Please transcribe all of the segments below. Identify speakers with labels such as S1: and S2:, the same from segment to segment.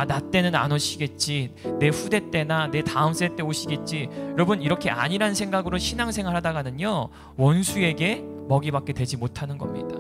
S1: 아, 나 때는 안 오시겠지, 내 후대 때나 내 다음 세대 때 오시겠지. 여러분, 이렇게 아니란 생각으로 신앙생활 하다가는요, 원수에게 먹이받게 되지 못하는 겁니다.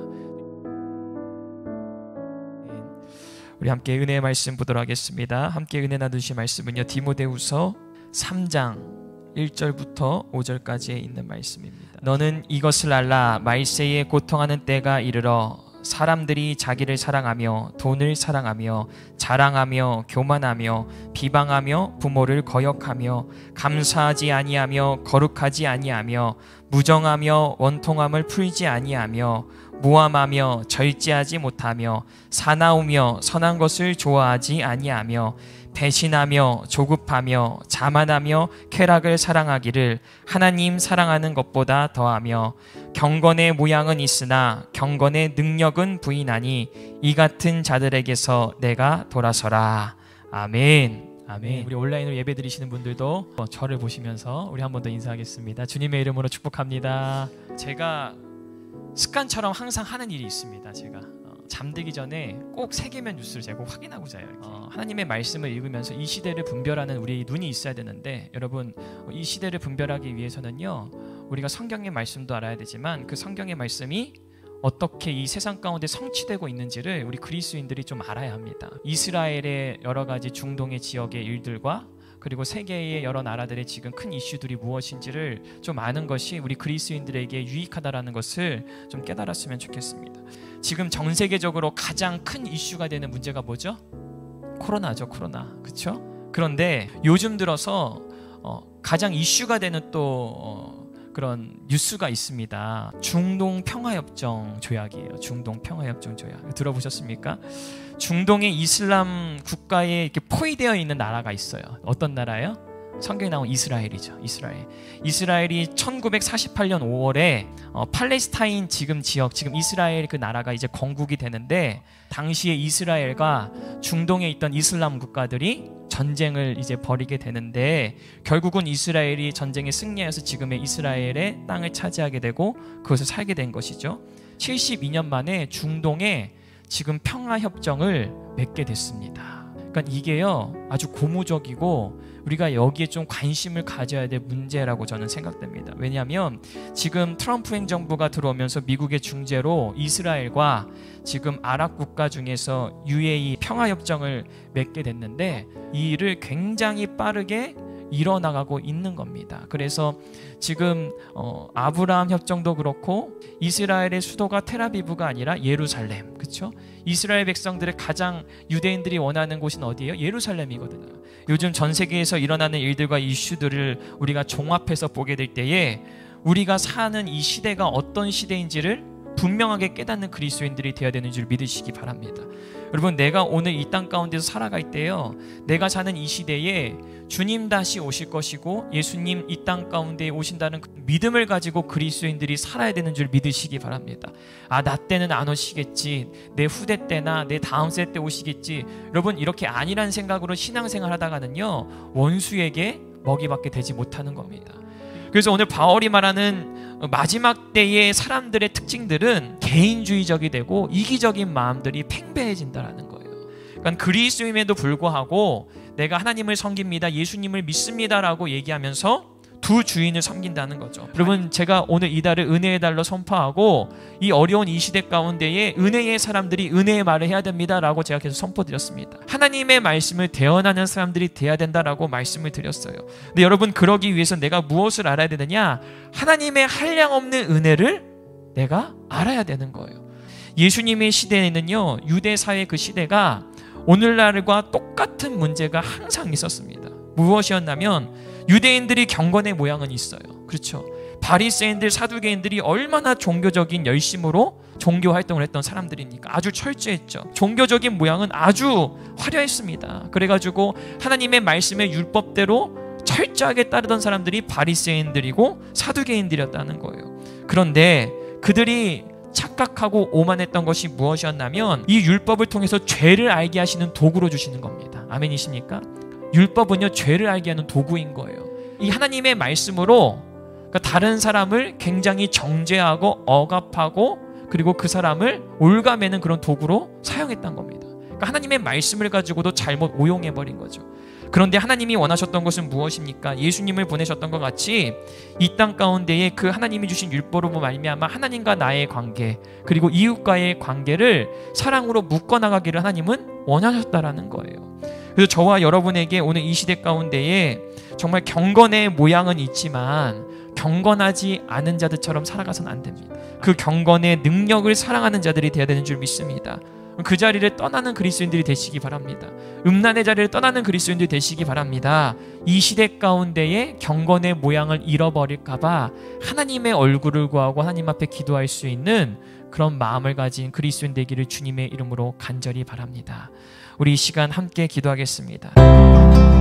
S1: 우리 함께 은혜의 말씀 보도록 하겠습니다. 함께 은혜 나누실 말씀은요, 디모데후서 3장 1절부터 5절까지에 있는 말씀입니다. 너는 이것을 알라. 말세에 고통하는 때가 이르러 사람들이 자기를 사랑하며 돈을 사랑하며 자랑하며 교만하며 비방하며 부모를 거역하며 감사하지 아니하며 거룩하지 아니하며 무정하며 원통함을 풀지 아니하며 무함하며 절제하지 못하며 사나우며 선한 것을 좋아하지 아니하며 배신하며 조급하며 자만하며 쾌락을 사랑하기를 하나님 사랑하는 것보다 더하며 경건의 모양은 있으나 경건의 능력은 부인하니 이 같은 자들에게서 내가 돌아서라. 아멘. 아멘. 우리 온라인으로 예배 드리시는 분들도 저를 보시면서 우리 한 번 더 인사하겠습니다. 주님의 이름으로 축복합니다. 제가 습관처럼 항상 하는 일이 있습니다. 제가 잠들기 전에 꼭 세계면 뉴스를 제가 꼭 확인하고 자요. 하나님의 말씀을 읽으면서 이 시대를 분별하는 우리 눈이 있어야 되는데, 여러분, 이 시대를 분별하기 위해서는요, 우리가 성경의 말씀도 알아야 되지만 그 성경의 말씀이 어떻게 이 세상 가운데 성취되고 있는지를 우리 그리스도인들이 좀 알아야 합니다. 이스라엘의 여러 가지 중동의 지역의 일들과 그리고 세계의 여러 나라들의 지금 큰 이슈들이 무엇인지를 좀 아는 것이 우리 그리스도인들에게 유익하다라는 것을 좀 깨달았으면 좋겠습니다. 지금 전 세계적으로 가장 큰 이슈가 되는 문제가 뭐죠? 코로나죠, 코로나. 그렇죠? 그런데 요즘 들어서 가장 이슈가 되는 또 그런 뉴스가 있습니다. 중동 평화협정 조약이에요. 중동 평화협정 조약 들어보셨습니까? 중동의 이슬람 국가에 이렇게 포위되어 있는 나라가 있어요. 어떤 나라예요? 성경에 나온 이스라엘이죠. 이스라엘이 1948년 5월에 팔레스타인 지금 지역, 지금 이스라엘 그 나라가 이제 건국이 되는데, 당시에 이스라엘과 중동에 있던 이슬람 국가들이 전쟁을 이제 벌이게 되는데, 결국은 이스라엘이 전쟁에 승리해서 지금의 이스라엘의 땅을 차지하게 되고 그것을 살게 된 것이죠. 72년 만에 중동에 지금 평화협정을 맺게 됐습니다. 그러니까 이게요, 아주 고무적이고 우리가 여기에 좀 관심을 가져야 될 문제라고 저는 생각됩니다. 왜냐하면 지금 트럼프 행정부가 들어오면서 미국의 중재로 이스라엘과 지금 아랍 국가 중에서 UAE 평화협정을 맺게 됐는데, 이 일을 굉장히 빠르게 일어나가고 있는 겁니다. 그래서 지금 아브라함 협정도 그렇고 이스라엘의 수도가 텔아비브가 아니라 예루살렘, 그렇죠? 이스라엘 백성들의 가장 유대인들이 원하는 곳은 어디예요? 예루살렘이거든요. 요즘 전 세계에서 일어나는 일들과 이슈들을 우리가 종합해서 보게 될 때에 우리가 사는 이 시대가 어떤 시대인지를 분명하게 깨닫는 그리스도인들이 되어야 되는 줄 믿으시기 바랍니다. 여러분, 내가 오늘 이 땅 가운데서 살아갈 때요, 내가 사는 이 시대에 주님 다시 오실 것이고 예수님 이 땅 가운데 오신다는 그 믿음을 가지고 그리스도인들이 살아야 되는 줄 믿으시기 바랍니다. 아, 나 때는 안 오시겠지, 내 후대 때나 내 다음 세대 때 오시겠지. 여러분, 이렇게 아니란 생각으로 신앙생활 하다가는요, 원수에게 먹이받게 되지 못하는 겁니다. 그래서 오늘 바울이 말하는 마지막 때의 사람들의 특징들은 개인주의적이 되고 이기적인 마음들이 팽배해진다는 거예요. 그러니까 그리스도임에도 불구하고 내가 하나님을 섬깁니다, 예수님을 믿습니다라고 얘기하면서 두 주인을 섬긴다는 거죠. 여러분, 제가 오늘 이 달을 은혜의 달로 선포하고 이 어려운 이 시대 가운데에 은혜의 사람들이 은혜의 말을 해야 됩니다라고 제가 계속 선포드렸습니다. 하나님의 말씀을 대언하는 사람들이 돼야 된다라고 말씀을 드렸어요. 근데 여러분, 그러기 위해서 내가 무엇을 알아야 되느냐? 하나님의 한량없는 은혜를 내가 알아야 되는 거예요. 예수님의 시대에는요, 유대 사회 그 시대가 오늘날과 똑같은 문제가 항상 있었습니다. 무엇이었냐면 유대인들이 경건의 모양은 있어요. 그렇죠? 바리새인들, 사두개인들이 얼마나 종교적인 열심으로 종교 활동을 했던 사람들이니까 아주 철저했죠. 종교적인 모양은 아주 화려했습니다. 그래가지고 하나님의 말씀의 율법대로 철저하게 따르던 사람들이 바리새인들이고 사두개인들이었다는 거예요. 그런데 그들이 착각하고 오만했던 것이 무엇이었냐면 이 율법을 통해서 죄를 알게 하시는 도구로 주시는 겁니다. 아멘이십니까? 율법은요, 죄를 알게 하는 도구인 거예요. 이 하나님의 말씀으로 그러니까 다른 사람을 굉장히 정죄하고 억압하고 그리고 그 사람을 올가매는 그런 도구로 사용했던 겁니다. 그러니까 하나님의 말씀을 가지고도 잘못 오용해버린 거죠. 그런데 하나님이 원하셨던 것은 무엇입니까? 예수님을 보내셨던 것 같이 이 땅 가운데에 그 하나님이 주신 율법으로 말미암아 하나님과 나의 관계, 그리고 이웃과의 관계를 사랑으로 묶어나가기를 하나님은 원하셨다라는 거예요. 그래서 저와 여러분에게 오늘 이 시대 가운데에 정말 경건의 모양은 있지만 경건하지 않은 자들처럼 살아가서는 안 됩니다. 그 경건의 능력을 사랑하는 자들이 되어야 되는 줄 믿습니다. 그 자리를 떠나는 그리스도인들이 되시기 바랍니다. 음란의 자리를 떠나는 그리스도인들이 되시기 바랍니다. 이 시대 가운데에 경건의 모양을 잃어버릴까 봐 하나님의 얼굴을 구하고 하나님 앞에 기도할 수 있는 그런 마음을 가진 그리스도인 되기를 주님의 이름으로 간절히 바랍니다. 우리 이 시간 함께 기도하겠습니다.